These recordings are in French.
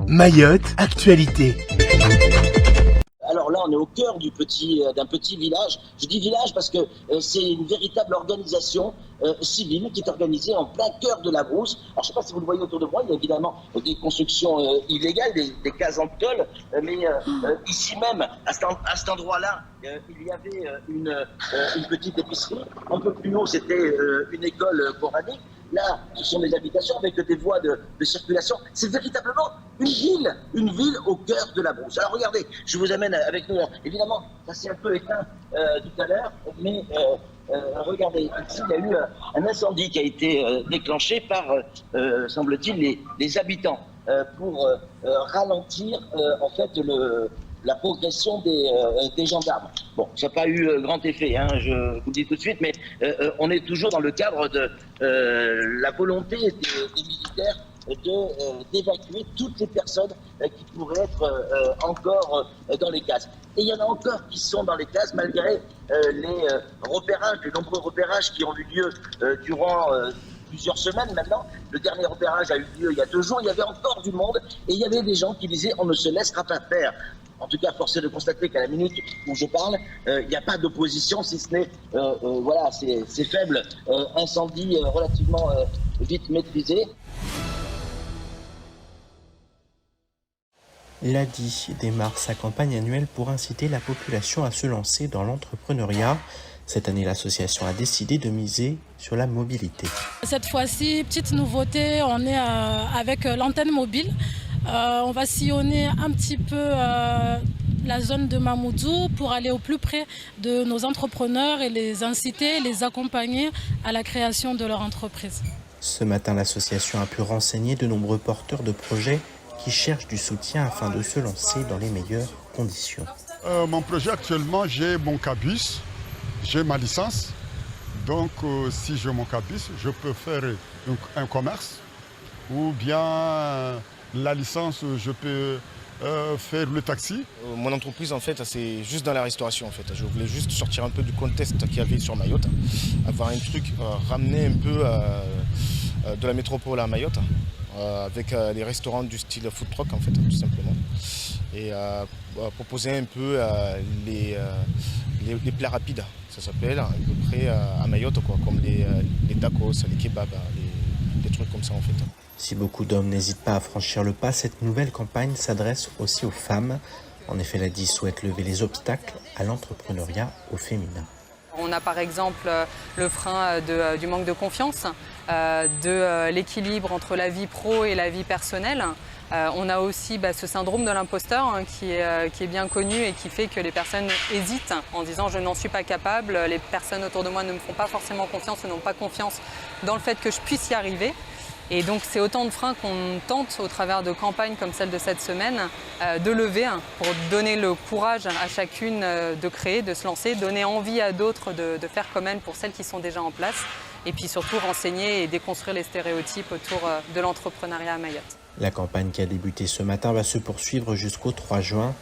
Mayotte, actualité. Alors là, on est au cœur d'un petit village. Je dis village parce que c'est une véritable organisation civile qui est organisée en plein cœur de la brousse. Alors je ne sais pas si vous le voyez autour de moi, il y a évidemment des constructions illégales, des cases en tôle, mais ici même, à cet endroit-là, il y avait une petite épicerie. Un peu plus haut, c'était une école coranique. Là, ce sont des habitations avec des voies de circulation. C'est véritablement une ville au cœur de la brousse. Alors regardez, je vous amène avec nous. Évidemment, ça s'est un peu éteint tout à l'heure, mais regardez, ici il y a eu un incendie qui a été déclenché par, semble-t-il, les habitants pour ralentir en fait la progression des gendarmes. Bon, ça n'a pas eu grand effet, hein, je vous le dis tout de suite, mais on est toujours dans le cadre de la volonté des militaires d'évacuer toutes les personnes qui pourraient être encore dans les cases. Et il y en a encore qui sont dans les cases malgré les nombreux repérages qui ont eu lieu durant plusieurs semaines maintenant. Le dernier repérage a eu lieu il y a 2 jours. Il y avait encore du monde et il y avait des gens qui disaient on ne se laissera pas faire. En tout cas, force est de constater qu'à la minute où je parle, il n'y a pas d'opposition, si ce n'est voilà, ces faibles incendies relativement vite maîtrisés. L'ADI démarre sa campagne annuelle pour inciter la population à se lancer dans l'entrepreneuriat. Cette année, l'association a décidé de miser sur la mobilité. Cette fois-ci, petite nouveauté, on est avec l'antenne mobile. On va sillonner un petit peu la zone de Mamoudzou pour aller au plus près de nos entrepreneurs et les inciter, les accompagner à la création de leur entreprise. Ce matin, l'association a pu renseigner de nombreux porteurs de projets qui cherchent du soutien afin de se lancer dans les meilleures conditions. Mon projet actuellement, j'ai mon cabus, j'ai ma licence. Donc si j'ai mon cabus, je peux faire donc, un commerce ou bien la licence, je peux faire le taxi. Mon entreprise, en fait, c'est juste dans la restauration. En fait. Je voulais juste sortir un peu du contexte qu'il y avait sur Mayotte, avoir un truc, ramener un peu de la métropole à Mayotte, avec des restaurants du style food truck, en fait, tout simplement. Et proposer un peu les plats rapides, ça s'appelle, à peu près à Mayotte, quoi, comme les tacos, les kebabs, des trucs comme ça, en fait. Si beaucoup d'hommes n'hésitent pas à franchir le pas, cette nouvelle campagne s'adresse aussi aux femmes. En effet, l'ADI souhaite lever les obstacles à l'entrepreneuriat au féminin. On a par exemple le frein du manque de confiance, de l'équilibre entre la vie pro et la vie personnelle. On a aussi ce syndrome de l'imposteur qui est bien connu et qui fait que les personnes hésitent en disant je n'en suis pas capable, les personnes autour de moi ne me font pas forcément confiance ou n'ont pas confiance dans le fait que je puisse y arriver. Et donc c'est autant de freins qu'on tente au travers de campagnes comme celle de cette semaine de lever pour donner le courage à chacune de créer, de se lancer, donner envie à d'autres de faire comme elles pour celles qui sont déjà en place et puis surtout renseigner et déconstruire les stéréotypes autour de l'entrepreneuriat à Mayotte. La campagne qui a débuté ce matin va se poursuivre jusqu'au 3 juin.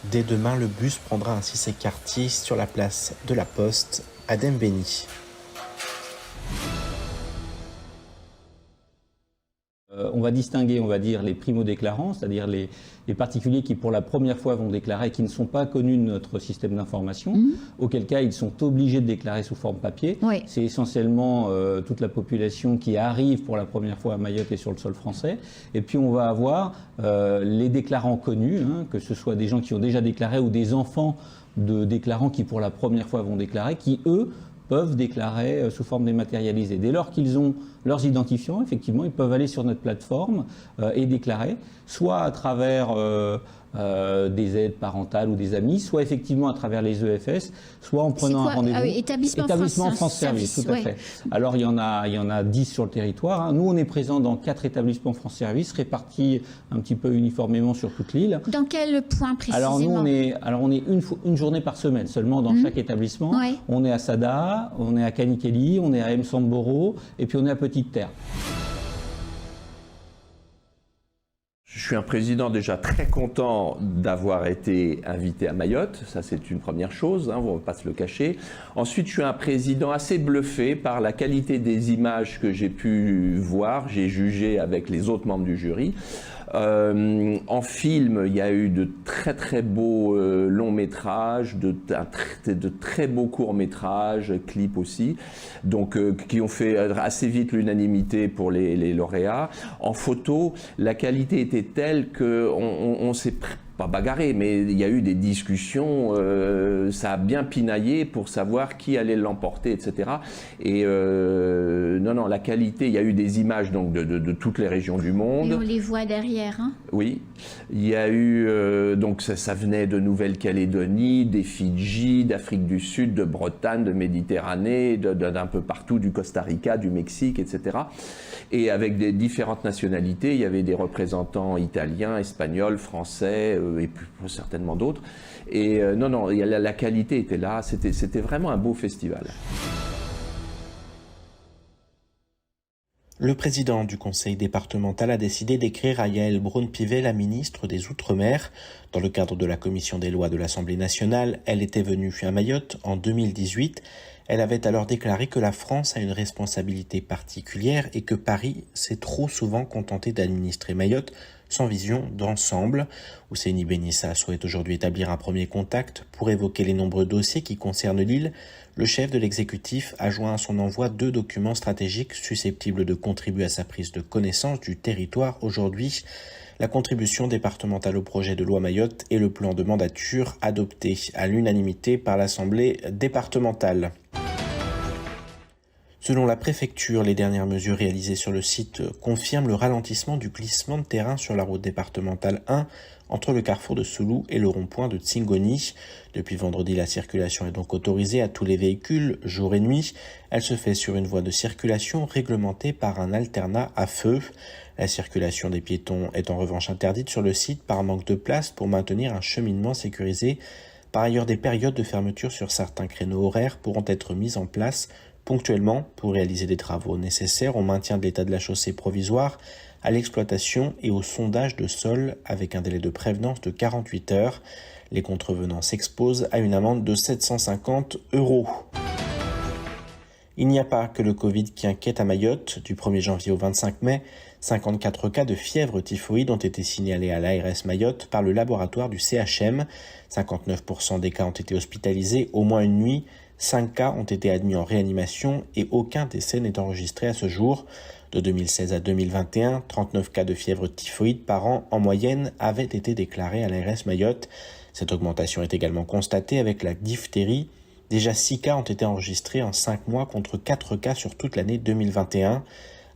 Dès demain, le bus prendra ainsi ses quartiers sur la place de la Poste à Dembéni. On va distinguer, on va dire, les primo-déclarants, c'est-à-dire les particuliers qui pour la première fois vont déclarer et qui ne sont pas connus de notre système d'information, auquel cas ils sont obligés de déclarer sous forme papier. Oui. C'est essentiellement toute la population qui arrive pour la première fois à Mayotte et sur le sol français. Et puis on va avoir les déclarants connus, que ce soit des gens qui ont déjà déclaré ou des enfants de déclarants qui pour la première fois vont déclarer, qui eux peuvent déclarer sous forme dématérialisée. Dès lors qu'ils ont leurs identifiants, effectivement, ils peuvent aller sur notre plateforme et déclarer, soit à travers des aides parentales ou des amis, soit effectivement à travers les EFS, soit en prenant un rendez-vous. Établissement France Service, tout à fait. Alors il y en a 10 sur le territoire. Nous, on est présent dans 4 établissements France Service, répartis un petit peu uniformément sur toute l'île. Dans quel point précisément? Alors nous, on est une journée par semaine seulement dans chaque établissement. On est à Sada, on est à Kanikeli, on est à Msamboro, et puis on est à Petite Terre. Je suis un président déjà très content d'avoir été invité à Mayotte, ça c'est une première chose, on ne va pas se le cacher. Ensuite, je suis un président assez bluffé par la qualité des images que j'ai pu voir, j'ai jugé avec les autres membres du jury. En film, il y a eu de très très beaux longs métrages, de très beaux courts métrages, clips aussi, donc qui ont fait assez vite l'unanimité pour les lauréats. En photo, la qualité était telle qu'on s'est pas bagarré, mais il y a eu des discussions, ça a bien pinaillé pour savoir qui allait l'emporter, etc. Et non, la qualité, il y a eu des images donc, de toutes les régions du monde. Et on les voit derrière. Hein. Oui, il y a eu, donc ça venait de Nouvelle-Calédonie, des Fidji, d'Afrique du Sud, de Bretagne, de Méditerranée, d'un peu partout, du Costa Rica, du Mexique, etc. Et avec des différentes nationalités, il y avait des représentants italiens, espagnols, français et plus certainement d'autres. Et non, la qualité était là, c'était vraiment un beau festival. Le président du conseil départemental a décidé d'écrire à Yaël Braun-Pivet, la ministre des Outre-mer. Dans le cadre de la commission des lois de l'Assemblée nationale, elle était venue à Mayotte en 2018. Elle avait alors déclaré que la France a une responsabilité particulière et que Paris s'est trop souvent contenté d'administrer Mayotte sans vision d'ensemble. Ousseini Benissa souhaite aujourd'hui établir un premier contact pour évoquer les nombreux dossiers qui concernent l'île. Le chef de l'exécutif a joint à son envoi 2 documents stratégiques susceptibles de contribuer à sa prise de connaissance du territoire aujourd'hui. La contribution départementale au projet de loi Mayotte et le plan de mandature adopté à l'unanimité par l'Assemblée départementale. Selon la préfecture, les dernières mesures réalisées sur le site confirment le ralentissement du glissement de terrain sur la route départementale 1 entre le carrefour de Soulou et le rond-point de Tsingoni. Depuis vendredi, la circulation est donc autorisée à tous les véhicules, jour et nuit. Elle se fait sur une voie de circulation réglementée par un alternat à feu. La circulation des piétons est en revanche interdite sur le site par manque de place pour maintenir un cheminement sécurisé. Par ailleurs, des périodes de fermeture sur certains créneaux horaires pourront être mises en place ponctuellement pour réaliser des travaux nécessaires au maintien de l'état de la chaussée provisoire, à l'exploitation et au sondage de sol avec un délai de prévenance de 48 heures. Les contrevenants s'exposent à une amende de 750 €. Il n'y a pas que le Covid qui inquiète à Mayotte. Du 1er janvier au 25 mai, 54 cas de fièvre typhoïde ont été signalés à l'ARS Mayotte par le laboratoire du CHM. 59% des cas ont été hospitalisés au moins une nuit. 5 cas ont été admis en réanimation et aucun décès n'est enregistré à ce jour. De 2016 à 2021, 39 cas de fièvre typhoïde par an en moyenne avaient été déclarés à l'ARS Mayotte. Cette augmentation est également constatée avec la diphtérie. Déjà 6 cas ont été enregistrés en 5 mois contre 4 cas sur toute l'année 2021.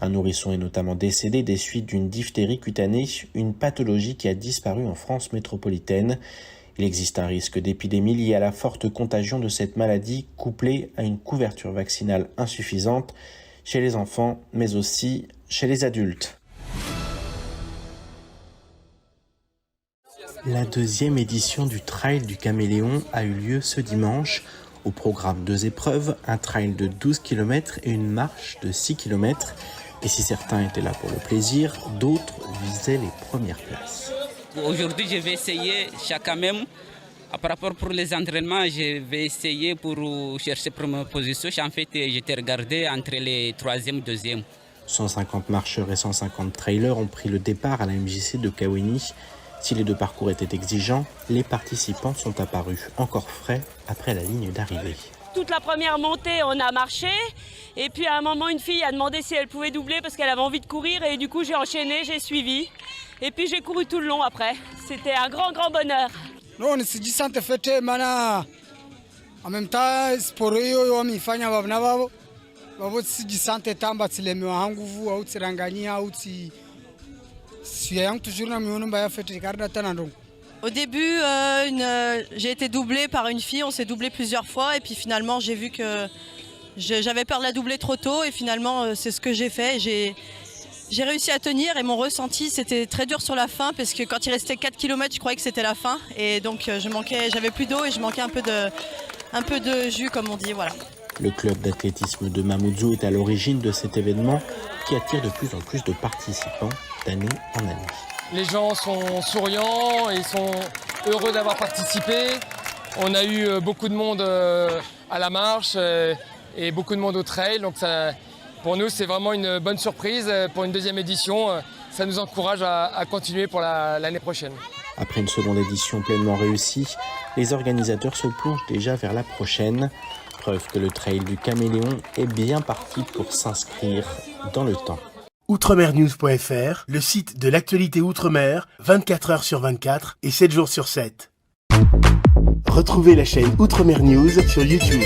Un nourrisson est notamment décédé des suites d'une diphtérie cutanée, une pathologie qui a disparu en France métropolitaine. Il existe un risque d'épidémie lié à la forte contagion de cette maladie, couplée à une couverture vaccinale insuffisante chez les enfants, mais aussi chez les adultes. La 2e édition du Trail du Caméléon a eu lieu ce dimanche. Au programme 2 épreuves, un trail de 12 km et une marche de 6 km. Et si certains étaient là pour le plaisir, d'autres visaient les premières places. Aujourd'hui, je vais essayer chacun même. Par rapport pour les entraînements, je vais essayer pour chercher première position. En fait, j'étais regardé entre les 3e et 2e. 150 marcheurs et 150 trailers ont pris le départ à la MJC de Kawini. Si les 2 parcours étaient exigeants, les participants sont apparus encore frais après la ligne d'arrivée. Toute la première montée, on a marché. Et puis à un moment, une fille a demandé si elle pouvait doubler parce qu'elle avait envie de courir. Et du coup, j'ai enchaîné, j'ai suivi. Et puis j'ai couru tout le long après. C'était un grand bonheur. No, nisijisante fete maana en même temps sport hiyo wamefanya wavana wao wao sijisante tamba tsilemewa nguvu au tsiranganyia au tsi siya toujours na miono mbaya fete karda tanando. Au début, j'ai été doublée par une fille, on s'est doublé plusieurs fois et puis finalement j'ai vu que j'avais peur de la doubler trop tôt et finalement c'est ce que j'ai fait. J'ai réussi à tenir et mon ressenti c'était très dur sur la fin parce que quand il restait 4 km je croyais que c'était la fin et donc j'avais plus d'eau et je manquais un peu de jus comme on dit, voilà. Le club d'athlétisme de Mamoudzou est à l'origine de cet événement qui attire de plus en plus de participants d'année en année. Les gens sont souriants et sont heureux d'avoir participé. On a eu beaucoup de monde à la marche et beaucoup de monde au trail. Donc ça, pour nous, c'est vraiment une bonne surprise pour une 2e édition. ça nous encourage à continuer pour l'année prochaine. Après une seconde édition pleinement réussie, les organisateurs se plongent déjà vers la prochaine. Preuve que le trail du Caméléon est bien parti pour s'inscrire dans le temps. Outremernews.fr, le site de l'actualité Outre-mer, 24 heures sur 24 et 7 jours sur 7. Retrouvez la chaîne Outremer News sur YouTube.